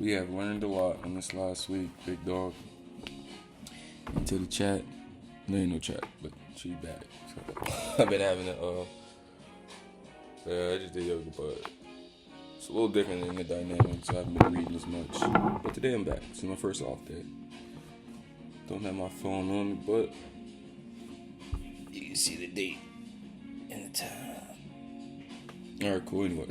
We have learned a lot on this last week, big dog. Into the chat. There ain't no chat, but she back. So, I've been having I just did yoga, but it's a little different in the dynamics. So I haven't been reading as much. But today I'm back. It's my first off day. Don't have my phone on me, but you can see the date and the time. Alright, cool. Anyway,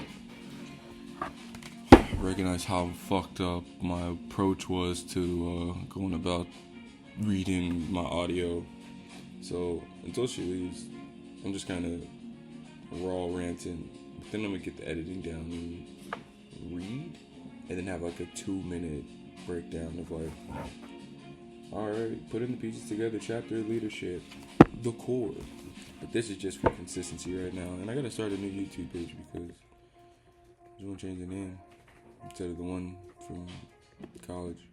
recognize how fucked up my approach was to going about reading my audio. So until she leaves, I'm just kind of raw ranting. But then I'm gonna get the editing down and read, and then have like a 2-minute breakdown of like, alright, putting the pieces together, chapter leadership, the core. But this is just for consistency right now, and I gotta start a new YouTube page because I just want to change the name instead of the one from college.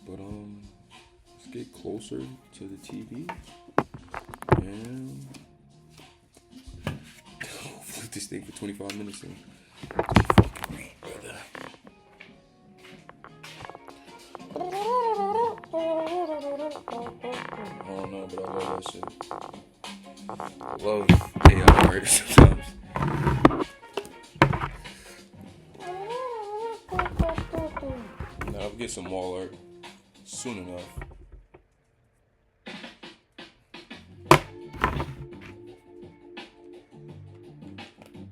But let's get closer to the TV and flip this thing for 25 minutes and fucking read, brother. I don't know, but I love that shit. I love AI writers sometimes. Now I'll get some wall art soon enough.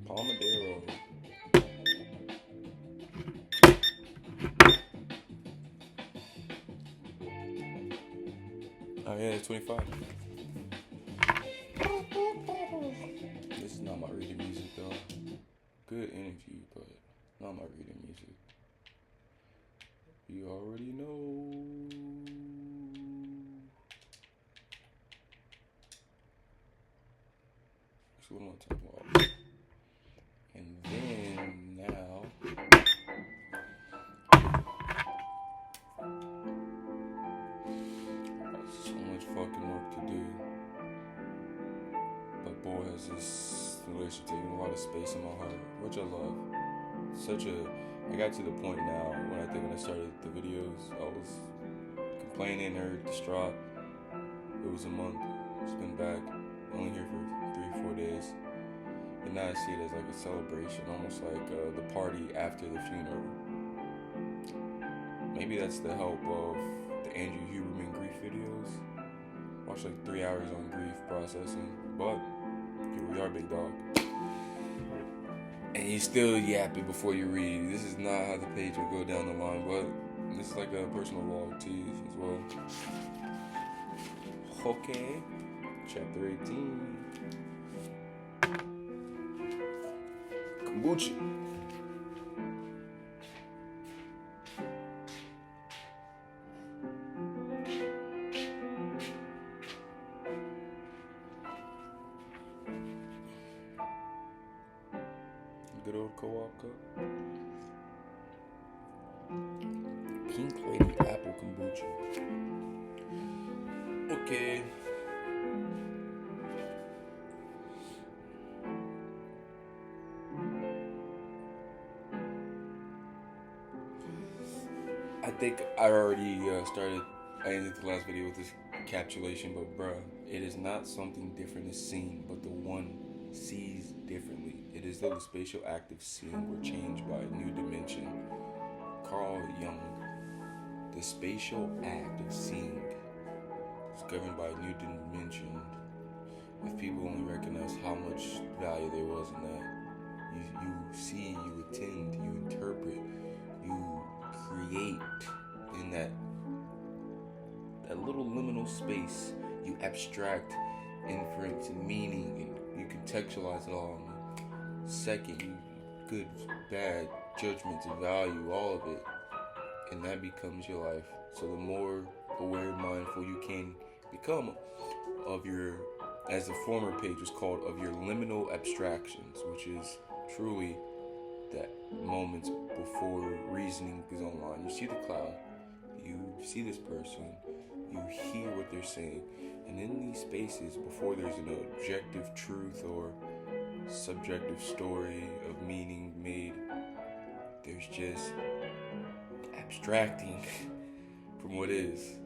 Pomodoro. Oh yeah, it's 25. This is not my reading music though. Good interview, but not my reading music. You already know. So what am I talking about? And then now, so much fucking work to do. But boy, has this relationship taken a lot of space in my heart, which I love. I got to the point now when I started the videos, I was complaining or distraught. It was a month. It's been back. Only here for 3-4 days. And now I see it as like a celebration, almost like the party after the funeral. Maybe that's the help of the Andrew Huberman grief videos. Watch like 3 hours on grief processing. But here we are, big dog. And you still yapping before you read. This is not how the page will go down the line, but this is like a personal log to you as well. Okay, chapter 18. Kombucha. Good old co-op cup. Pink Lady Apple Kombucha. Okay. I think I already I ended the last video with this encapsulation, but bruh, it is not something different is seen, but the one sees differently. It is though the spatial act of seeing were changed by a new dimension. Carl Jung. The spatial act of seeing is governed by a new dimension. If people only recognize how much value there was in that, you see, you attend, you interpret, you create in that little liminal space. You abstract inference and meaning, and you contextualize it all. Second, you good, bad, judgments and value, all of it, and that becomes your life. So the more aware, mindful you can become of your, as the former page was called, of your liminal abstractions, which is truly that moments before reasoning is online. You see the cloud, you see this person, you hear what they're saying, and in these spaces, before there's an objective truth or subjective story of meaning made, There's just abstracting from what is.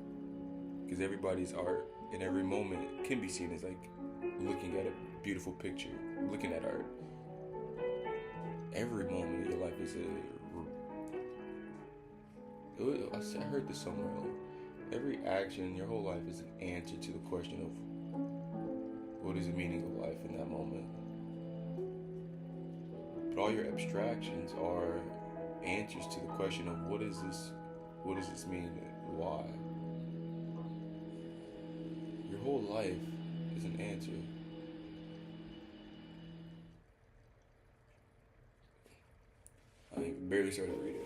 Because everybody's art in every moment can be seen as like looking at a beautiful picture, looking at art. Every moment of your life is I heard this somewhere. Like, every action in your whole life is an answer to the question of what is the meaning of life in that moment. But all your abstractions are answers to the question of what does this mean and why. Your whole life is an answer. I barely started reading.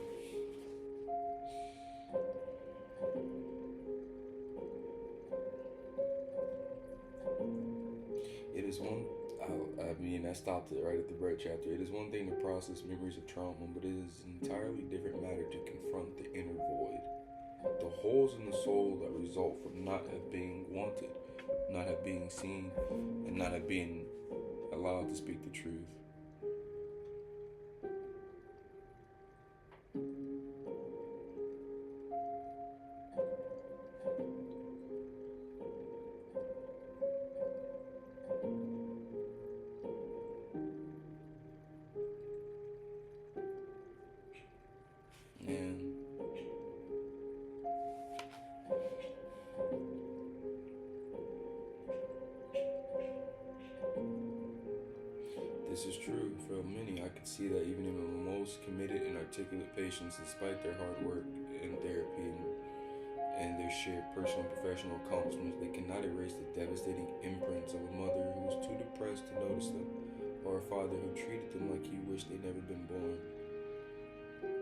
It is one. I stopped it right at the right chapter. It is one thing to process memories of trauma, but it is an entirely different matter to confront the inner void. The holes in the soul that result from not have being wanted, not have being seen, and not have been allowed to speak the truth. And this is true for many. I can see that even in the most committed and articulate patients, despite their hard work in therapy and their shared personal and professional accomplishments, they cannot erase the devastating imprints of a mother who was too depressed to notice them, or a father who treated them like he wished they'd never been born.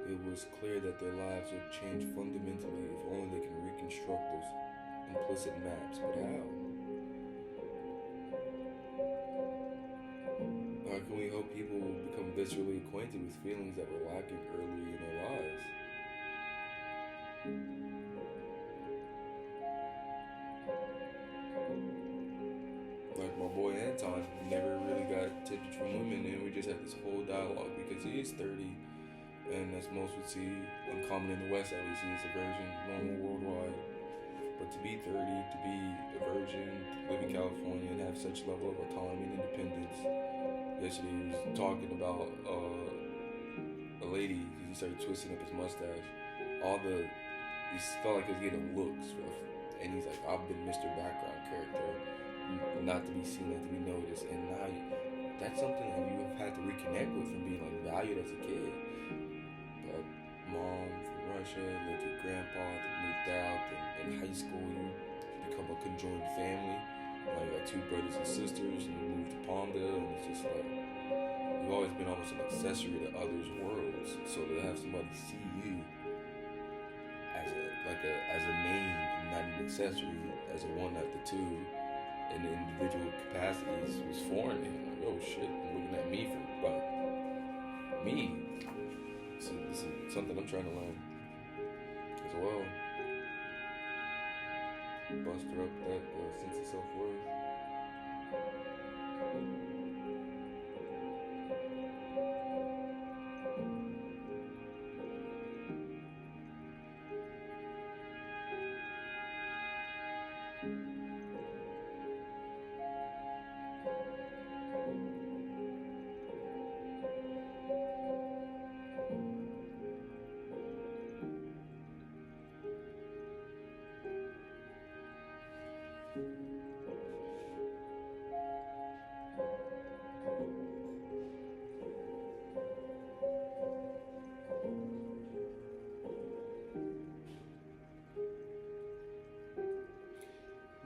It was clear that their lives would change fundamentally if only they can reconstruct those implicit maps. But how? How can we help people become viscerally acquainted with feelings that were lacking early in their lives? Like my boy Anton never really got attention from women, and we just had this whole dialogue because he is 30. And as most would see, uncommon in the West at least, he is a virgin, normal worldwide. But to be 30, to be a virgin, to live in California and have such level of autonomy and independence. Yesterday he was talking about a lady, he started twisting up his mustache. He felt like he was getting looks, and he's like, I've been Mr. Background character, not to be seen, not to be noticed. And now that's something that you have had to reconnect with from being like valued as a kid. Mom from Russia, lived with grandpa, that moved out, and in high school you become a conjoined family. Now you got two brothers and sisters, and you moved to Palmdale, and it's just like you've always been almost an accessory to others' worlds. So to have somebody see you as a main, not an accessory, as a one of the two, in the individual capacities was foreign to him. Like, oh shit, I'm looking at me for me. So this is something I'm trying to learn as well. Buster up that sense of self-worth.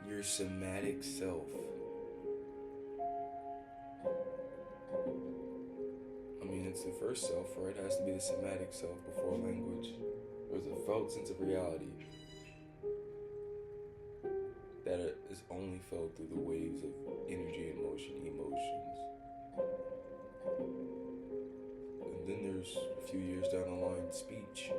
Your somatic self. I mean, it's the first self, right? It has to be the somatic self before language. There's a felt sense of reality that is only felt through the waves of energy and motion, emotions. And then there's a few years down the line, speech.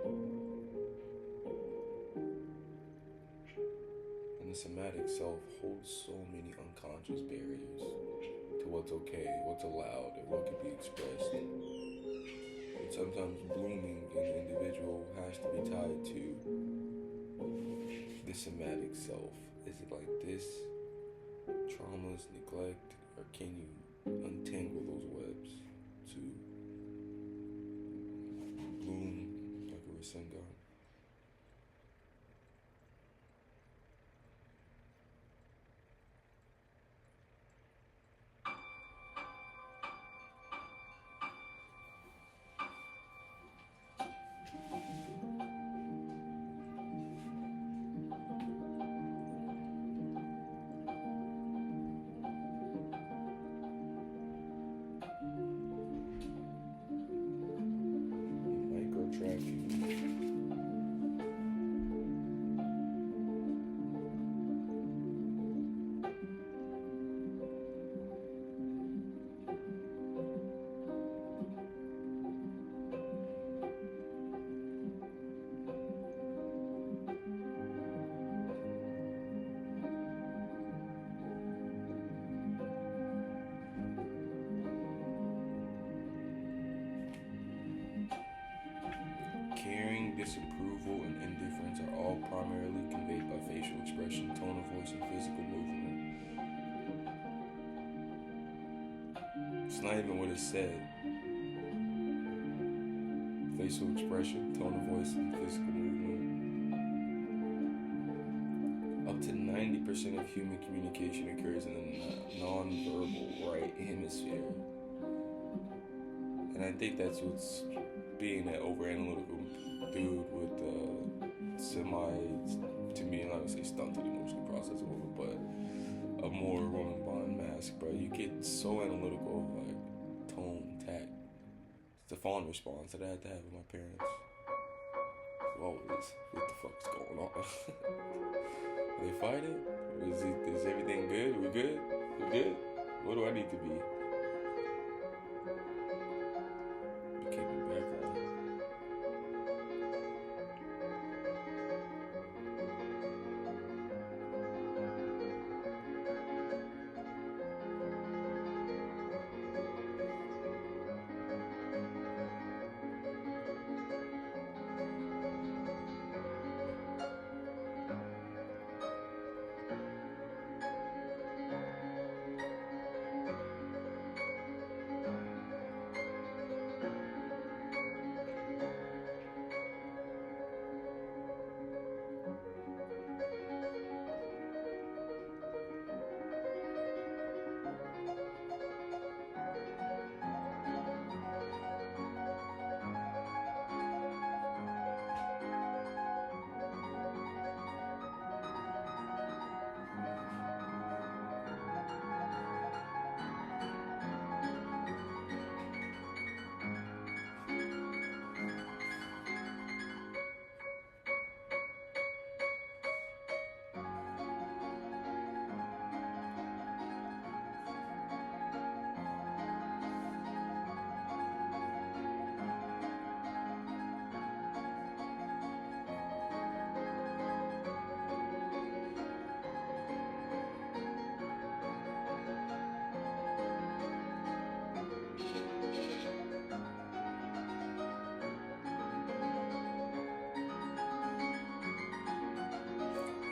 And the somatic self holds so many unconscious barriers to what's okay, what's allowed, and what can be expressed. It's sometimes blooming in an individual has to be tied to the somatic self. Is it like this? Traumas, neglect, or can you untangle those webs to bloom like a Rasengan? Caring, disapproval, and indifference are all primarily conveyed by facial expression, tone of voice, and physical movement. It's not even what is said. Facial expression, tone of voice, and physical movement. Up to 90% of human communication occurs in the non-verbal right hemisphere. And I think that's what's being an over-analytical dude with to me, and I would say stunted emotional processing, but a more woman-bond mask, bro. You get so analytical, like tone, tact. It's the fawn response that I had to have with my parents. Always, what the fuck's going on? Are they fighting? Is everything good? We good? We good? What do I need to be? Keeping background.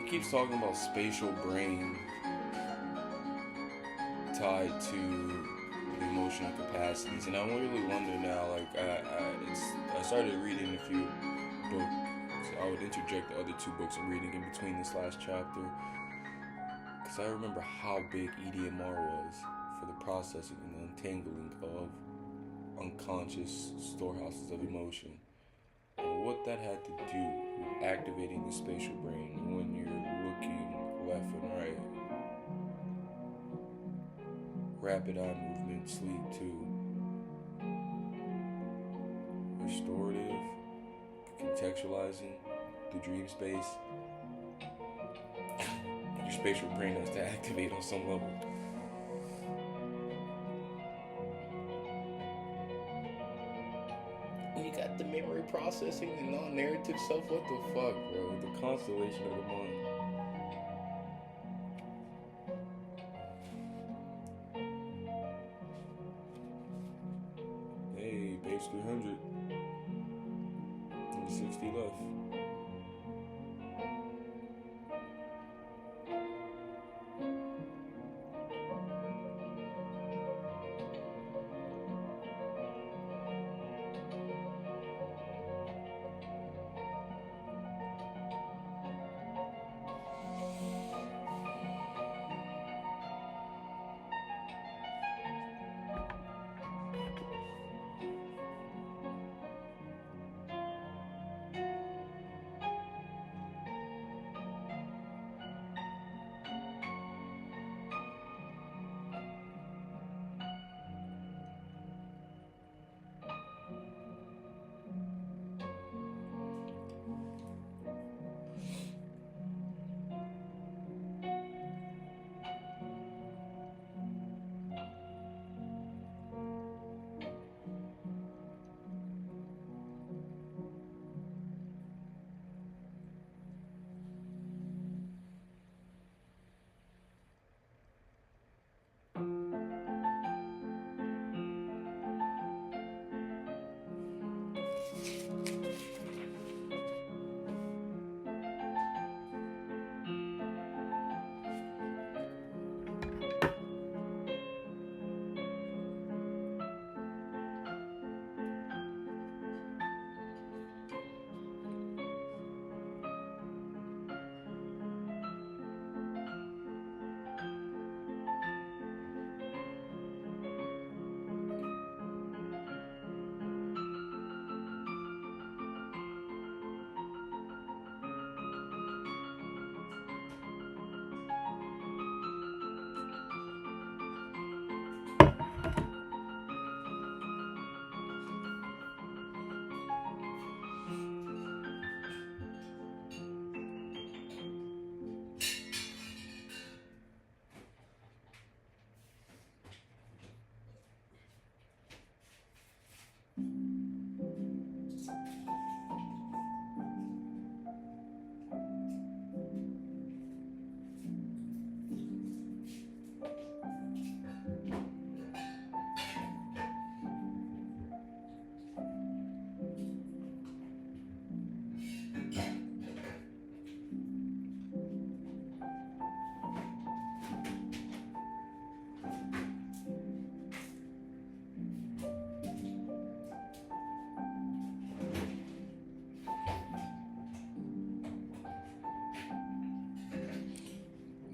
Keeps talking about spatial brain tied to the emotional capacities, and I really wonder now. Like I started reading a few books. I would interject the other two books I'm reading in between this last chapter, because I remember how big EDMR was for the processing and the untangling of unconscious storehouses of emotion, and what that had to do with activating the spatial brain when you're looking left and right. Rapid eye movement, sleep too. Restorative, contextualizing the dream space. Your spatial brain has to activate on some level. You got the memory processing, the non-narrative self. What the fuck, bro? The constellation of the mind. Hey, page 300. 60 left.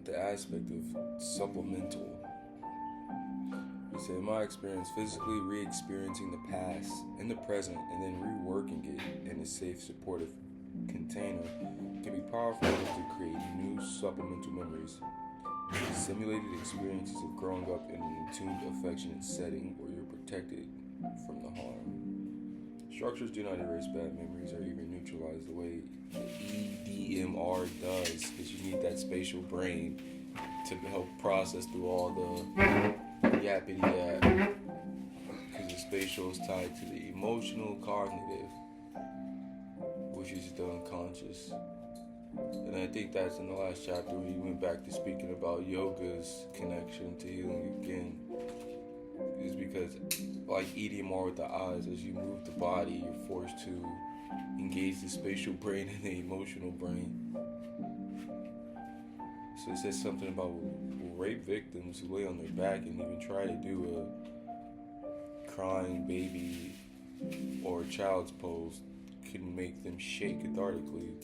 The aspect of supplemental. He said, in my experience, physically re-experiencing the past in the present and then reworking it in a safe, supportive container can be powerful enough to create new supplemental memories. Simulated experiences of growing up in an attuned, affectionate setting where you're protected from the harm. Structures do not erase bad memories or even neutralize the way the EDMR does, because you need that spatial brain to help process through all the yappity yap. Because the spatial is tied to the emotional, cognitive, which is the unconscious. And I think that's in the last chapter when he went back to speaking about yoga's connection to healing again. Is because, like EDMR with the eyes, as you move the body, you're forced to engage the spatial brain and the emotional brain. So it says something about rape victims who lay on their back and even try to do a crying baby or a child's pose can make them shake cathartically.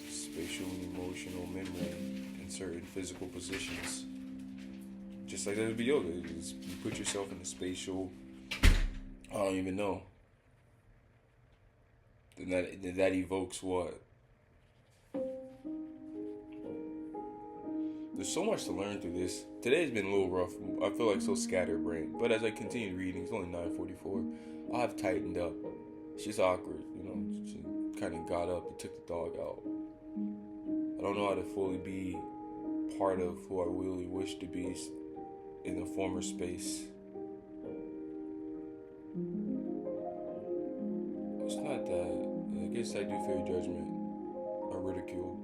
Spatial and emotional memory in certain physical positions. Just like that would be yoga. You put yourself in a spatial, I don't even know. Then that evokes what? There's so much to learn through this. Today's been a little rough. I feel like so scatterbrained. But as I continue reading, it's only 9:44. I've tightened up. It's just awkward, you know. She kind of got up and took the dog out. I don't know how to fully be part of who I really wish to be in the former space. It's not that. I guess I do fear judgment or ridicule.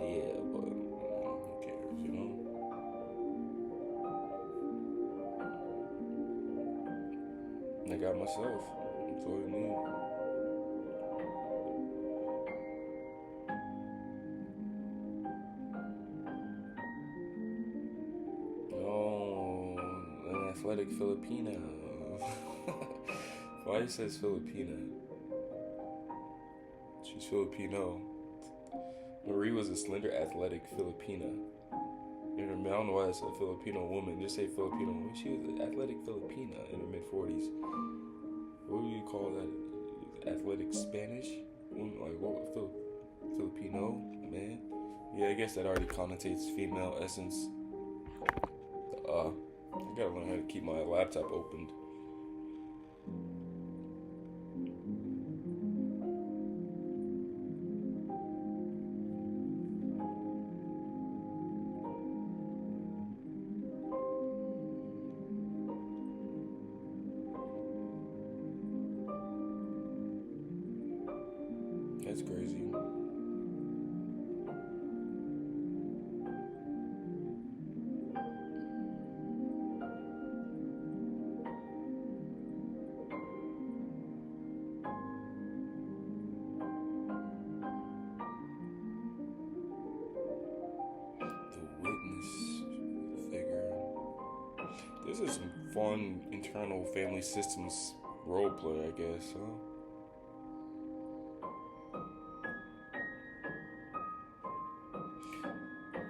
Yeah, but who cares, you know? I got myself. That's all I need. Oh, an athletic Filipina. Why it says Filipina? She's Filipino. Marie was a slender, athletic Filipina. I don't know why it's a Filipino woman. Just say Filipino woman. She was an athletic Filipina in her mid-40s. What would you call that? Athletic Spanish? Like what? Filipino man? Yeah, I guess that already connotates female essence. I gotta learn how to keep my laptop opened. That's crazy. The witness figure. This is some fun internal family systems roleplay, I guess, huh?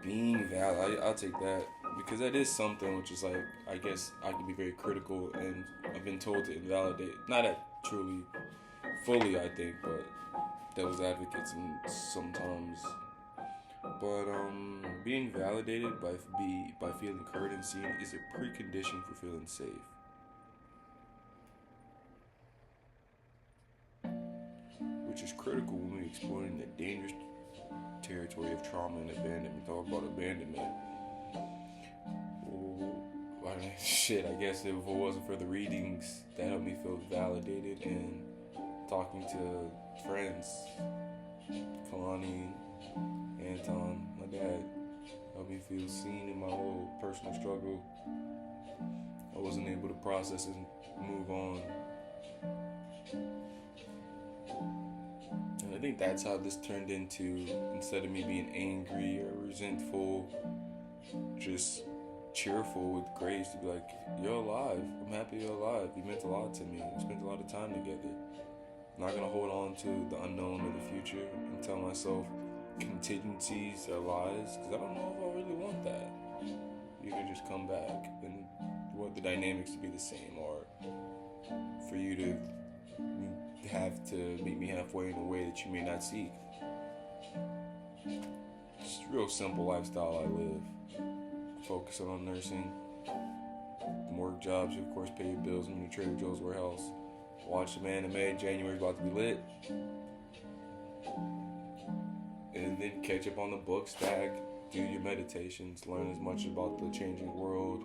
Being valid, I'll take that because that is something which is like I guess I can be very critical and I've been told to invalidate, not that truly, fully I think, but devil's advocates and sometimes. But being validated by feeling heard and seen is a precondition for feeling safe, which is critical when we're exploring the dangerous territory of trauma and abandonment. Talk about abandonment. Shit, I guess if it wasn't for the readings that helped me feel validated and talking to friends, Kalani, Anton, my dad, helped me feel seen in my whole personal struggle. I wasn't able to process and move on. And I think that's how this turned into, instead of me being angry or resentful, just cheerful with grace to be like, you're alive. I'm happy you're alive. You meant a lot to me. We spent a lot of time together. I'm not gonna hold on to the unknown of the future and tell myself contingencies are lies, because I don't know if I really want that. You could just come back and want the dynamics to be the same, or for you to have to meet me halfway in a way that you may not seek. It's a real simple lifestyle I live. Focusing on nursing, work jobs, of course, pay your bills. I'm in Trader Joe's warehouse. Watch some anime. January's about to be lit. And then catch up on the book stack. Do your meditations. Learn as much about the changing world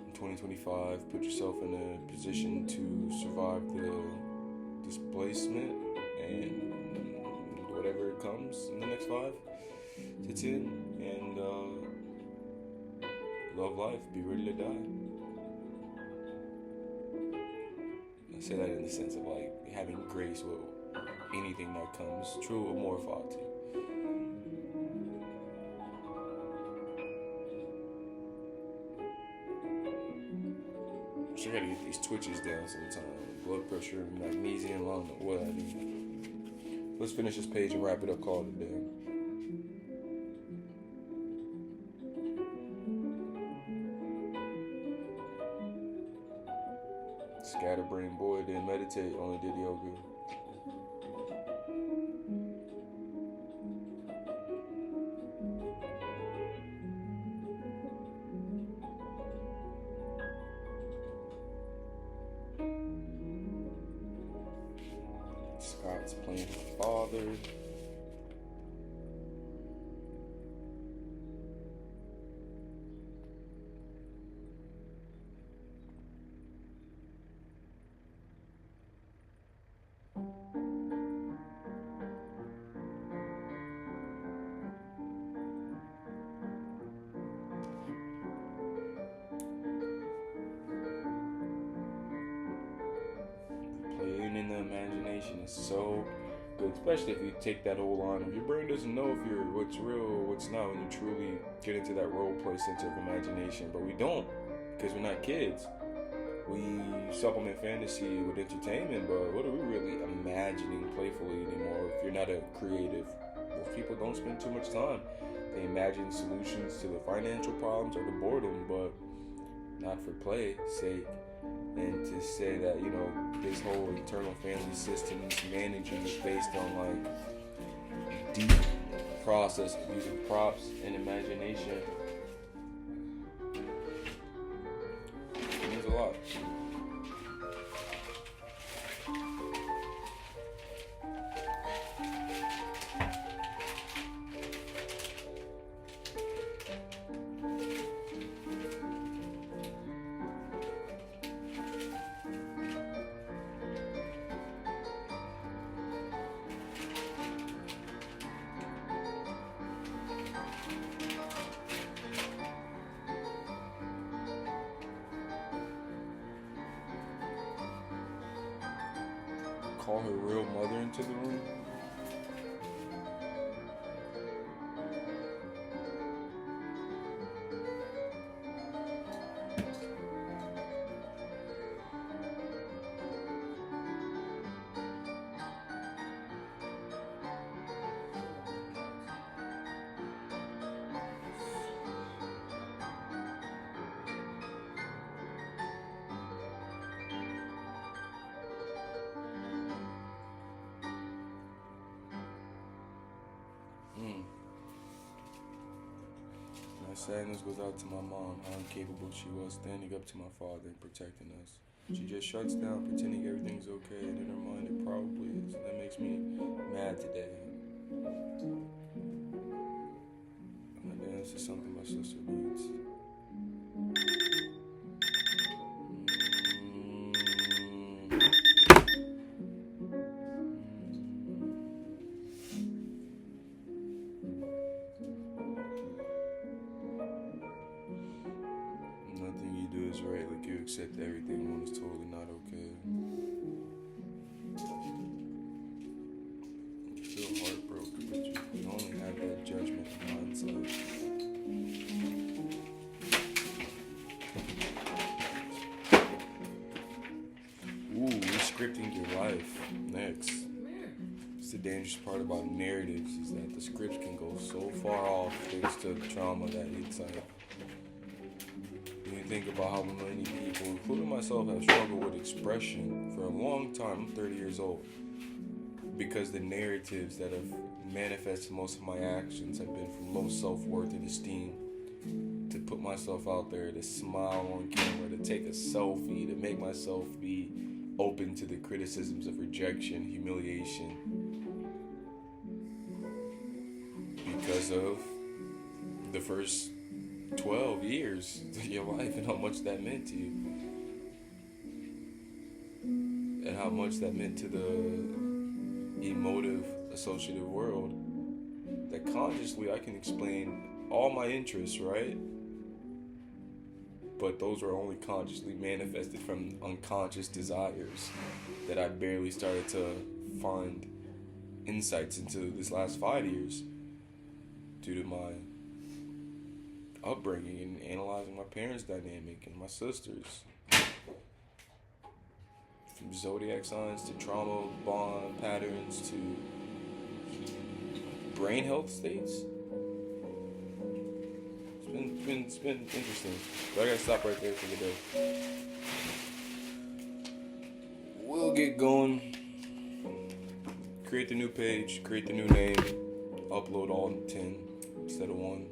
in 2025. Put yourself in a position to survive the displacement and whatever comes in the next 5 to 10. And love life, be ready to die. I say that in the sense of like having grace with anything that comes, true or more fati. I gotta get these twitches down sometime. Blood pressure, magnesium, I don't know what I need. Let's finish this page and wrap it up, call it a day. Scatterbrain boy didn't meditate, only did yoga. Scott's playing her father. imagination is so good, especially if you take that whole line of your brain doesn't know if you're what's real or what's not when you truly get into that role play center of imagination. But we don't, because we're not kids. We supplement fantasy with entertainment, but what are we really imagining playfully anymore if you're not a creative? Most people don't spend too much time. They imagine solutions to the financial problems or the boredom, but not for play's sake. And to say that, this whole internal family systems managing is based on like deep process of using props and imagination means a lot. Call her real mother into the room. My sadness goes out to my mom, how incapable she was standing up to my father and protecting us. She just shuts down, pretending everything's okay, and in her mind it probably is. And that makes me mad today. And again, this is something my sister needs. Nothing you do is right, like you accept everything when it's totally not okay. You feel heartbroken, but you only have that judgment in hindsight. Ooh, rescripting your life. Next. It's the dangerous part about narratives is that the scripts can go so far off thanks to the trauma that inside. When you think about how many people, including myself, have struggled with expression for a long time. I'm 30 years old. Because the narratives that have manifested most of my actions have been from low self-worth and esteem. To put myself out there, to smile on camera, to take a selfie, to make myself be open to the criticisms of rejection, humiliation. Because of the first 12 years of your life and how much that meant to you. And how much that meant to the emotive, associative world. That consciously I can explain all my interests, right? But those were only consciously manifested from unconscious desires that I barely started to find insights into this last 5 years due to my upbringing and analyzing my parents' dynamic and my sisters. From zodiac signs to trauma bond patterns to brain health states. It's been interesting. But I gotta stop right there for the day. We'll get going. Create the new page, create the new name, upload all 10 instead of 1.